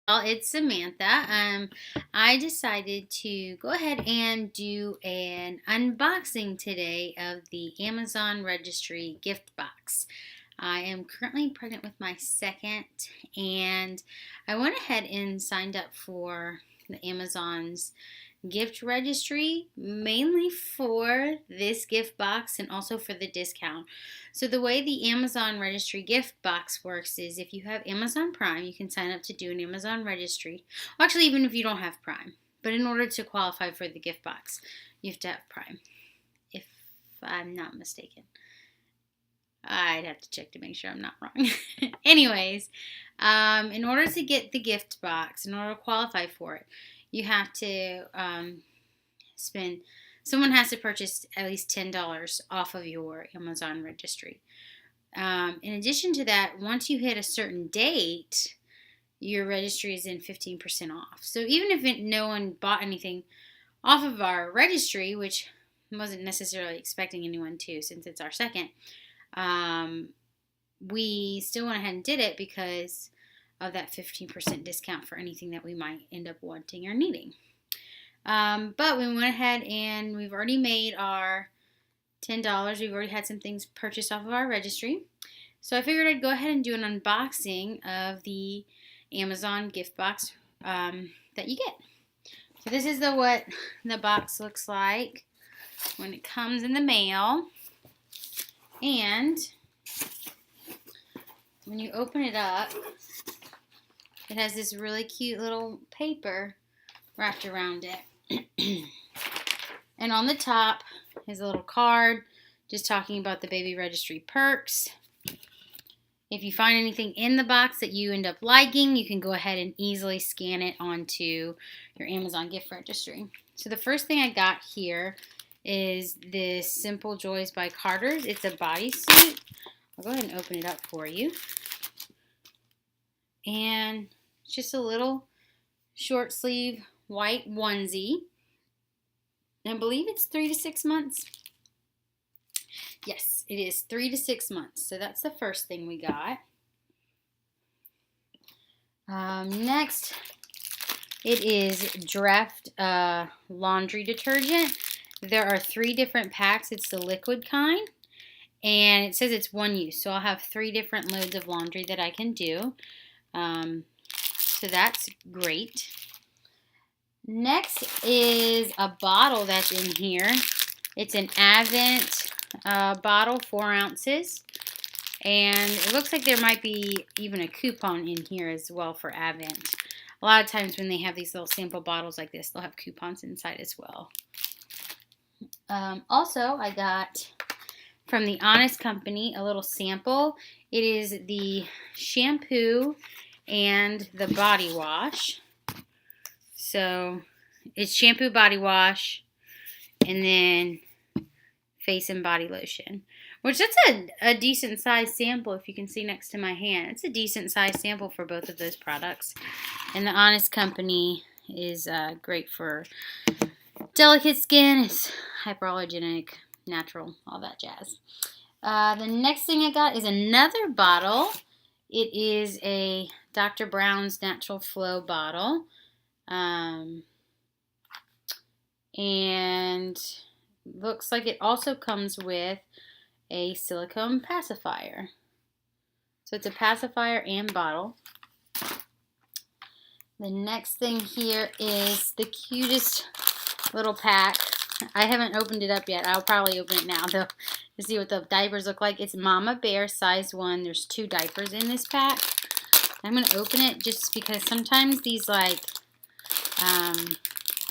Well, it's Samantha. I decided to go ahead and do an unboxing today of the Amazon Registry gift box. I am currently pregnant with my second, and I went ahead and signed up for the Amazon's gift registry mainly for this gift box and also for the discount. So the way the Amazon registry gift box works is if you have Amazon Prime, you can sign up to do an Amazon registry. Well, actually, even if you don't have Prime, but in order to qualify for the gift box, you have to have Prime, if I'm not mistaken. I'd have to check to make sure I'm not wrong. Anyways, in order to get the gift box, in order to qualify for it, you have to spend, someone has to purchase at least $10 off of your Amazon registry. In addition to that, once you hit a certain date, your registry is in 15% off. So even if no one bought anything off of our registry, which wasn't necessarily expecting anyone to since it's our second, we still went ahead and did it because of that 15% discount for anything that we might end up wanting or needing. But we went ahead and we've already made our $10. We've already had some things purchased off of our registry. So I figured I'd go ahead and do an unboxing of the Amazon gift box that you get. So this is what the box looks like when it comes in the mail. And when you open it up, it has this really cute little paper wrapped around it. And on the top is a little card just talking about the baby registry perks. If you find anything in the box that you end up liking, you can go ahead and easily scan it onto your Amazon gift registry. So the first thing I got here is this Simple Joys by Carter's. It's a bodysuit. I'll go ahead and open it up for you. And it's just a little short sleeve white onesie. I believe it's 3 to 6 months. Yes, it is 3 to 6 months. So that's the first thing we got. Next, it is Draft laundry detergent. There are 3 different packs. It's the liquid kind. And it says it's one use. So I'll have 3 different loads of laundry that I can do. So that's great. Next is a bottle that's in here. It's an Advent bottle, 4 ounces. And it looks like there might be even a coupon in here as well for Advent. A lot of times when they have these little sample bottles like this, they'll have coupons inside as well. Also, I got from the Honest Company a little sample. It is the shampoo and the body wash. So it's shampoo, body wash, and then face and body lotion. Which that's a decent size sample if you can see next to my hand. It's a decent size sample for both of those products. And the Honest Company is great for delicate skin. It's hyperallergenic, natural, all that jazz. The next thing I got is another bottle. It is a Dr. Brown's Natural Flow bottle. And looks like it also comes with a silicone pacifier. So it's a pacifier and bottle. The next thing here is the cutest little pack. I haven't opened it up yet. I'll probably open it now though to see what the diapers look like. It's Mama Bear size 1. There's 2 diapers in this pack. I'm going to open it just because sometimes these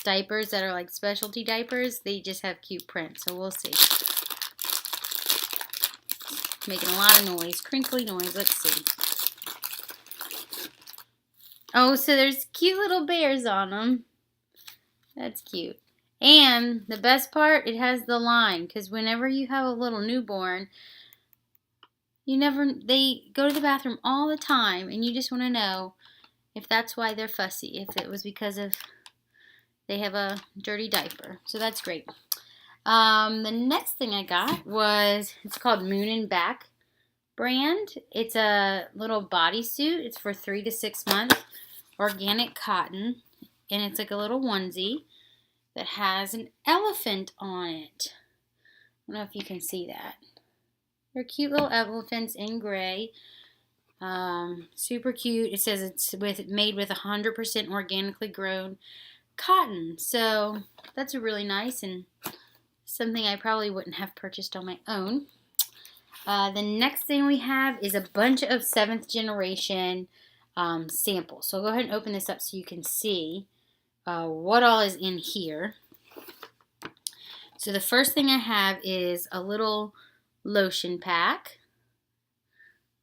diapers that are like specialty diapers, they just have cute print. So we'll see. Making a lot of noise, crinkly noise. Let's see. Oh, so there's cute little bears on them. That's cute. And the best part, it has the line, because whenever you have a little newborn, they go to the bathroom all the time, and you just want to know if that's why they're fussy, if it was because of they have a dirty diaper. So that's great. The next thing I got was, it's called Moon and Back brand. It's a little bodysuit. It's for 3 to 6 months. organic cotton, and it's like a little onesie that has an elephant on it. I don't know if you can see that. They're cute little elephants in gray. Super cute. It says it's made with 100% organically grown cotton. So that's really nice and something I probably wouldn't have purchased on my own. The next thing we have is a bunch of 7th generation samples. So I'll go ahead and open this up so you can see what all is in here. So the first thing I have is a little lotion pack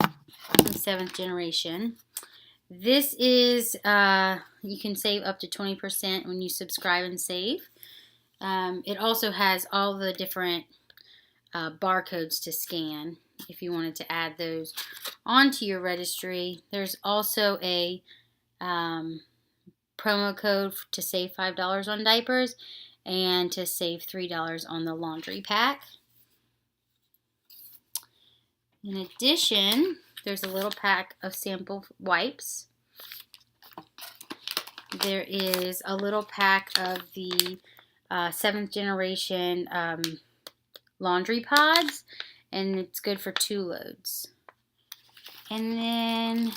from 7th generation. This is, you can save up to 20% when you subscribe and save. It also has all the different barcodes to scan if you wanted to add those onto your registry. There's also a promo code to save $5 on diapers and to save $3 on the laundry pack. In addition, there's a little pack of sample wipes. There is a little pack of the 7th generation laundry pods, and it's good for 2 loads. And then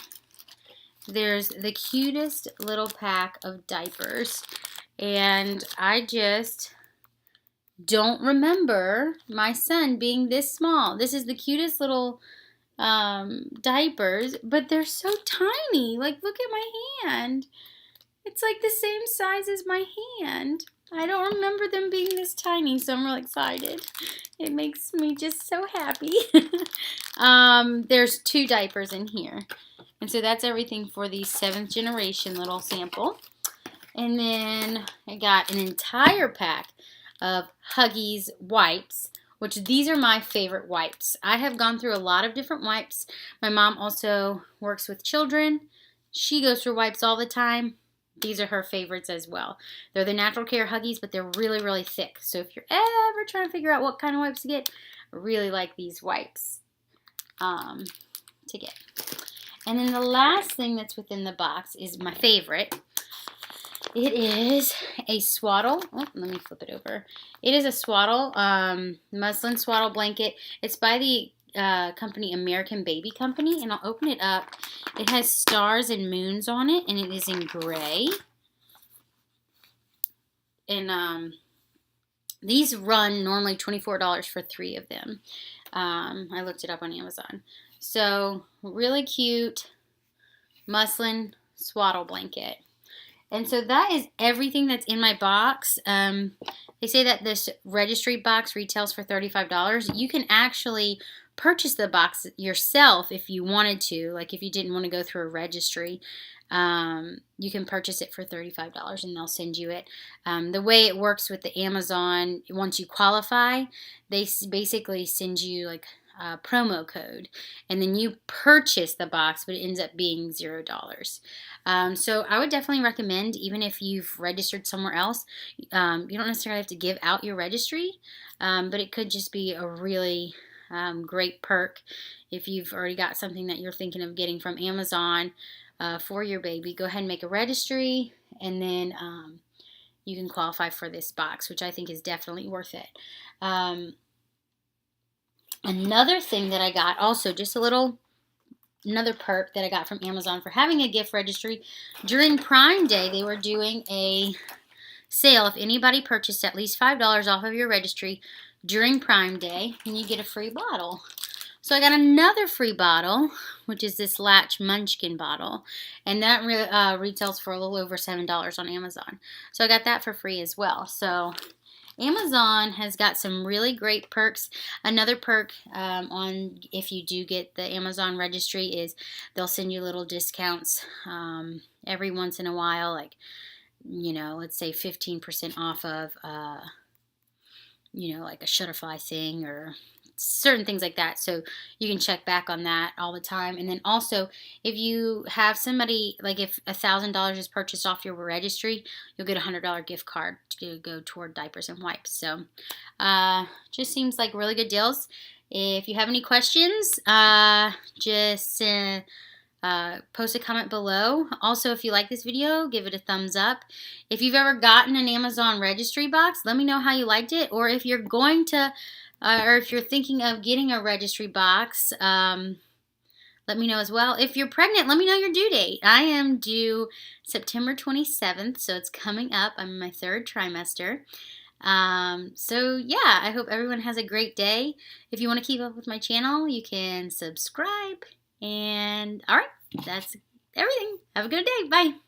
there's the cutest little pack of diapers, and I just don't remember my son being this small. This is the cutest little diapers, but they're so tiny. Like, look at my hand. It's like the same size as my hand. I don't remember them being this tiny, so I'm really excited. It makes me just so happy. There's 2 diapers in here. And so that's everything for the 7th generation little sample. And then I got an entire pack of Huggies wipes, which these are my favorite wipes. I have gone through a lot of different wipes. My mom also works with children. She goes through wipes all the time. These are her favorites as well. They're the Natural Care Huggies, but they're really, really thick. So if you're ever trying to figure out what kind of wipes to get, I really like these wipes to get. And then the last thing that's within the box is my favorite. It is a swaddle. Oh, let me flip it over. It is a swaddle, muslin swaddle blanket. It's by the company American Baby Company, and I'll open it up. It has stars and moons on it, and it is in gray. And these run normally $24 for 3 of them. I looked it up on Amazon. So really cute muslin swaddle blanket. And so that is everything that's in my box. They say that this registry box retails for $35. You can actually purchase the box yourself if you wanted to. Like if you didn't want to go through a registry, you can purchase it for $35 and they'll send you it. The way it works with the Amazon, once you qualify, they basically send you like a promo code, and then you purchase the box, but it ends up being $0. So I would definitely recommend, even if you've registered somewhere else, you don't necessarily have to give out your registry, but it could just be a really great perk if you've already got something that you're thinking of getting from Amazon for your baby. Go ahead and make a registry, and then you can qualify for this box, which I think is definitely worth it. Another thing that I got, also just another perk that I got from Amazon for having a gift registry. During Prime Day, they were doing a sale. If anybody purchased at least $5 off of your registry during Prime Day, then you get a free bottle. So I got another free bottle, which is this Latch Munchkin bottle, and that retails for a little over $7 on Amazon. So I got that for free as well. So Amazon has got some really great perks. Another perk on if you do get the Amazon registry is they'll send you little discounts every once in a while, like, you know, let's say 15% off of, you know, like a Shutterfly thing or certain things like that. So you can check back on that all the time. And then also, if you have somebody, like if $1,000 is purchased off your registry, you'll get a $100 gift card to go toward diapers and wipes. So just seems like really good deals. If you have any questions, just post a comment below. Also, if you like this video, give it a thumbs up. If you've ever gotten an Amazon registry box, let me know how you liked it. Or if you're going to, or if you're thinking of getting a registry box, let me know as well. If you're pregnant, let me know your due date. I am due September 27th, so it's coming up. I'm in my 3rd trimester. So yeah, I hope everyone has a great day. If you want to keep up with my channel, you can subscribe. And all right, that's everything. Have a good day. Bye.